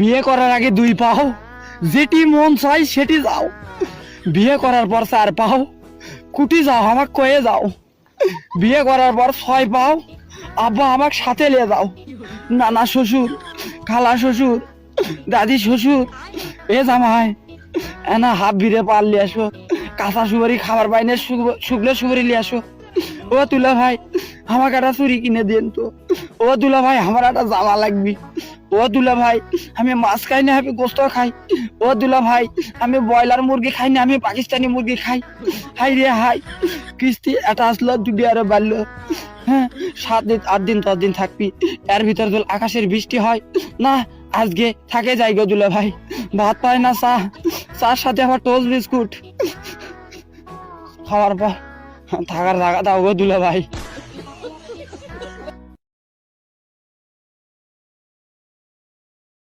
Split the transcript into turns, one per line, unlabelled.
বিয়ে করার আগে 2 পাও, যেটি মন চাই সেটি যাও। বিয়ে করার পর 4 পাও, কুটি যাও আমাকে কয়ে যাও। বিয়ে করার পর 6 পাও, আব্বা আমাকে সাথে নিয়ে যাও। নানা শ্বশুর, খালা শ্বশুর, দাদি শ্বশুর, এ জামাই এনা হাফ বিরে পাল লিয়ে আসো, কাঁচা সুপারি খাবার বাইনে শুকনো সুপারি লিয়ে আসো। ও তুলা ভাই আমাকে একটা চুরি কিনে দেন তো। ও তুলা ভাই আমার একটা জামা লাগবে। ও দুলা ভাই আমি মাছ খাই না, আমি গোস্ত খাই। ও দুলা ভাই আমি ব্রয়লার মুরগি খাই না, আমি পাকিস্তানি মুরগি খাই। হাই রে হাই, কিস্তি এটা আসলো, 2 আরো বাড়লো। হ্যাঁ 7 দিন 8 দিন 10 দিন থাকবি, এর ভিতর যদি আকাশের বৃষ্টি হয় না, আজকে থাকে যাই গো দুলা ভাই। ভাত পায় না, চার সাথে আবার টোস্ট বিস্কুট খাওয়ার পর থাকার জায়গা দাও গো দুলা ভাই।